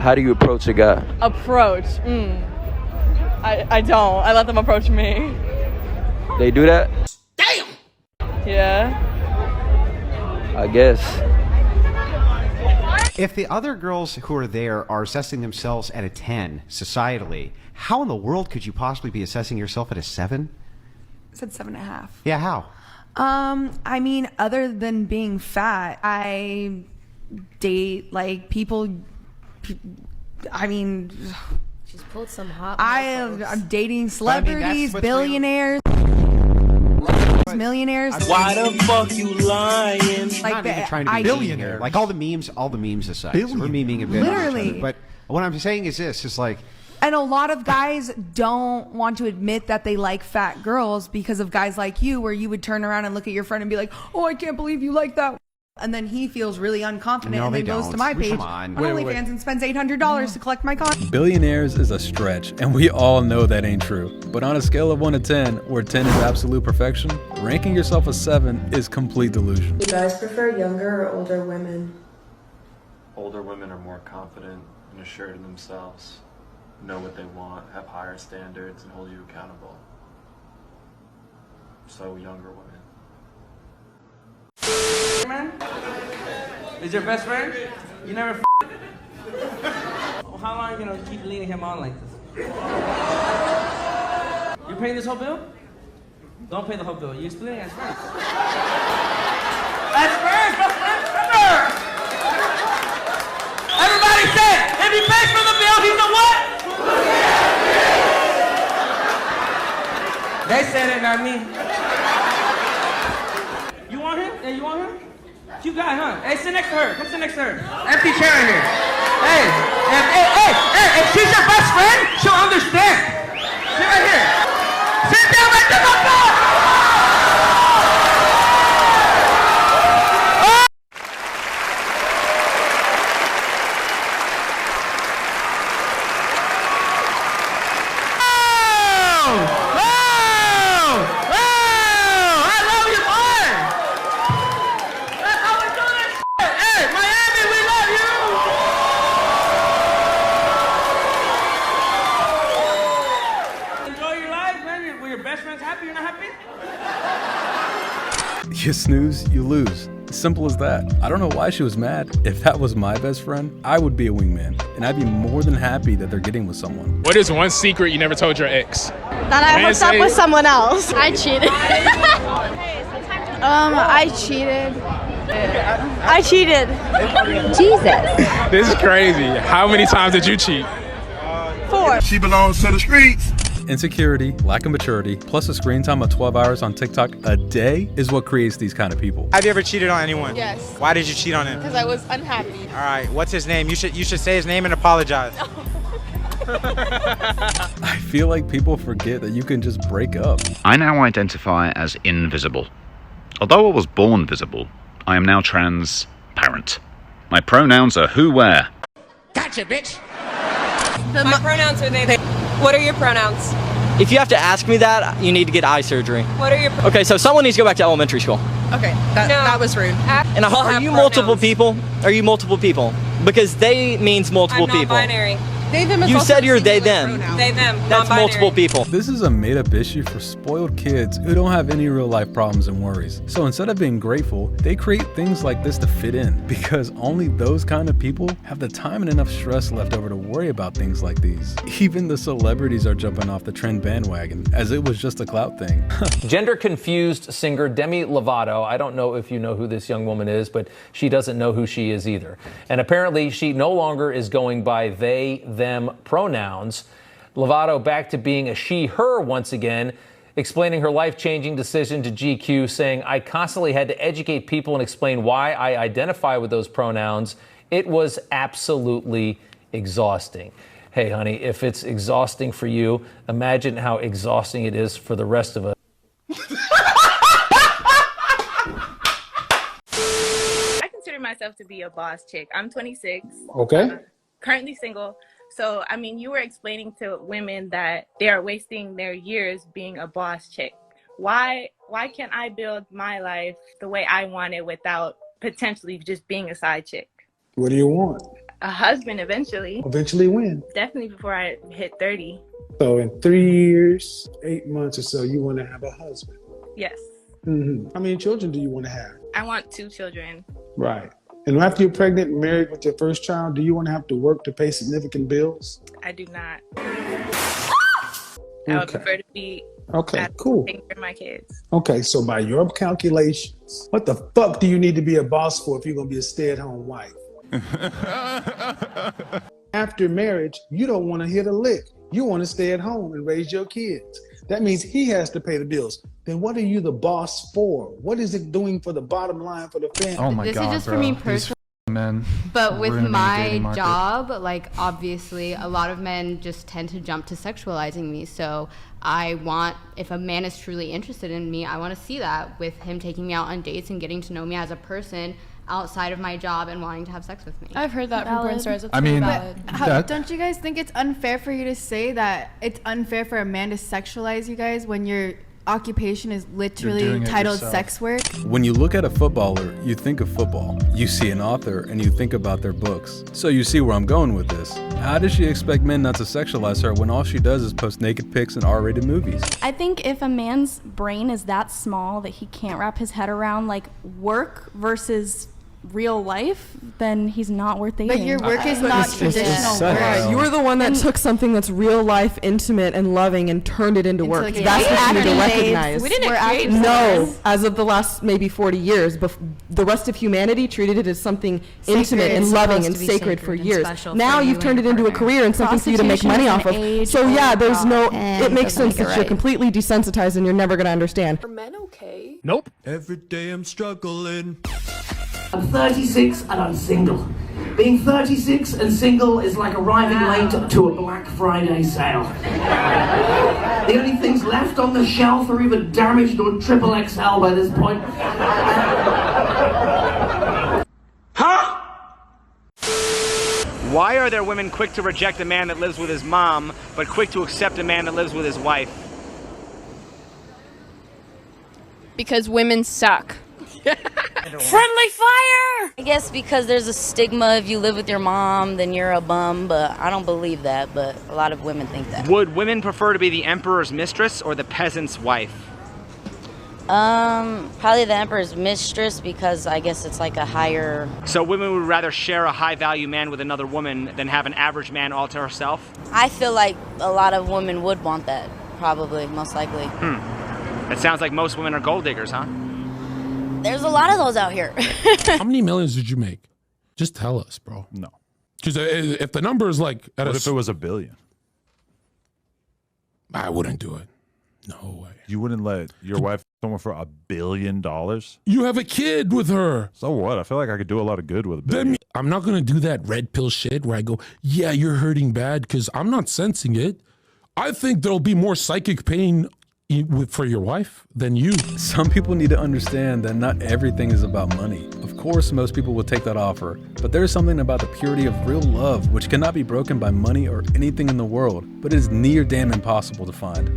How do you approach a guy? Approach? I don't. I let them approach me. They do that? Damn! Yeah. I guess. If the other girls who are there are assessing themselves at a 10 societally, how in the world could you possibly be assessing yourself at a 7? I said 7.5. Yeah, how? I mean, other than being fat, I date like people. I mean, she's pulled some hot. I'm dating celebrities, billionaires. Millionaires. Why the fuck you lying? Like I'm not even trying to be billionaire. Like all the memes aside. So we're memeing a bit. Literally. But what I'm saying is this: is like, and a lot of guys don't want to admit that they like fat girls because of guys like you, where you would turn around and look at your friend and be like, "Oh, I can't believe you like that." And then he feels really unconfident and then goes to my page on OnlyFans and spends $800 to collect my content. Billionaires is a stretch, and we all know that ain't true. But on a scale of 1 to 10, where 10 is absolute perfection, ranking yourself a 7 is complete delusion. Do you guys prefer younger or older women? Older women are more confident and assured in themselves, know what they want, have higher standards, and hold you accountable. So younger women. Is your best friend? You never How long are you gonna keep leading him on like this? You're paying this whole bill? Don't pay the whole bill. You're splitting as friends. As friends, best friends, ever! Everybody say it! If he pays for the bill, he's a what? They said it, not me. You want him? Yeah, you want him? You got, huh? Hey, sit next to her. Come sit next to her. Empty chair in here. Hey, if she's your best friend, she'll understand. Sit right here. Sit down right there, my boy. You snooze, you lose. Simple as that. I don't know why she was mad. If that was my best friend, I would be a wingman, and I'd be more than happy that they're getting with someone. What is one secret you never told your ex? That I hooked up with someone else. I cheated. I cheated. I cheated. Jesus. This is crazy. How many times did you cheat? 4. She belongs to the streets. Insecurity, lack of maturity, plus a screen time of 12 hours on TikTok a day is what creates these kind of people. Have you ever cheated on anyone? Yes. Why did you cheat on him? Because I was unhappy. All right, what's his name? You should say his name and apologize. I feel like people forget that you can just break up. I now identify as invisible. Although I was born visible, I am now transparent. My pronouns are who, where. Gotcha, bitch. My pronouns are they. What are your pronouns? If you have to ask me that, you need to get eye surgery. What are your Okay, so someone needs to go back to elementary school. Okay, that was rude. And are you multiple people? Are you multiple people? Because they means multiple people. I'm non-binary. They, them is You also said you're they, singular them. pronoun. They, them. That's non-binary. multiple people. This is a made-up issue for spoiled kids who don't have any real-life problems and worries. So instead of being grateful, they create things like this to fit in, because only those kind of people have the time and enough stress left over to worry about things like these. Even the celebrities are jumping off the trend bandwagon, as it was just a clout thing. Gender-confused singer Demi Lovato, I don't know if you know who this young woman is, but she doesn't know who she is either. And apparently she no longer is going by they, them pronouns. Lovato back to being a she, her once again, explaining her life-changing decision to GQ, saying, I constantly had to educate people and explain why I identify with those pronouns. It was absolutely exhausting. Hey, honey, if it's exhausting for you, imagine how exhausting it is for the rest of us. I consider myself to be a boss chick. I'm 26. Okay. Currently single. So, I mean, you were explaining to women that they are wasting their years being a boss chick. Why can't I build my life the way I want it without potentially just being a side chick? What do you want? A husband eventually. Eventually when? Definitely before I hit 30. So in 3 years, 8 months or so, you want to have a husband. Yes. Mm-hmm. How many children do you want to have? I want 2 children. Right. And after you're pregnant and married with your first child, do you want to have to work to pay significant bills? I do not. I would prefer to be cool. taking care of my kids. Okay, so by your calculations, what the fuck do you need to be a boss for if you're going to be a stay-at-home wife? After marriage, you don't want to hit a lick. You want to stay at home and raise your kids. That means he has to pay the bills. Then what are you the boss for? What is it doing for the bottom line for the family? Oh my God, This is just bro. for me personally. Men. But with ruining the my dating market. job, like obviously a lot of men just tend to jump to sexualizing me. So I want, if a man is truly interested in me, I want to see that with him taking me out on dates and getting to know me as a person outside of my job and wanting to have sex with me. I've heard that from porn stars. That's I mean, valid. Don't you guys think it's unfair for you to say that it's unfair for a man to sexualize you guys when your occupation is literally titled sex work? When you look at a footballer, you think of football. You see an author and you think about their books. So you see where I'm going with this. How does she expect men not to sexualize her when all she does is post naked pics in R-rated movies? I think if a man's brain is that small that he can't wrap his head around like work versus real life, then he's not worth dating. But your work is not traditional work. Yeah, you were the one that took something that's real life, intimate, and loving and turned it into work. like That's what you need to recognize. We didn't create No, as of the last maybe 40 years, the rest of humanity treated it as something intimate and loving and sacred for years. Now you've turned it into a career and something for you to make money off of. So yeah, there's no, it makes sense that you're completely desensitized and you're never going to understand. Are men okay? Nope. Every day I'm struggling. I'm 36 and I'm single. Being 36 and single is like arriving late to a Black Friday sale. The only things left on the shelf are either damaged or triple XL by this point. Why are there women quick to reject a man that lives with his mom, but quick to accept a man that lives with his wife? Because women suck. Friendly fire! I guess because there's a stigma if you live with your mom, then you're a bum, but I don't believe that, but a lot of women think that. Would women prefer to be the emperor's mistress or the peasant's wife? Probably the emperor's mistress because I guess it's like a higher... So women would rather share a high-value man with another woman than have an average man all to herself? I feel like a lot of women would want that, probably, most likely. It sounds like most women are gold diggers, huh? There's a lot of those out here. How many millions did you make? Just tell us, bro. No. Because if the number is like... What if it was $1 billion? I wouldn't do it. No way. You wouldn't let your wife someone for $1 billion? You have a kid with her. So what? I feel like I could do a lot of good with $1 billion. Then I'm not going to do that red pill shit where I go, yeah, you're hurting bad, because I'm not sensing it. I think there'll be more psychic pain for your wife than you. Some people need to understand that not everything is about money. Of course, most people will take that offer, but there is something about the purity of real love which cannot be broken by money or anything in the world, but is near damn impossible to find.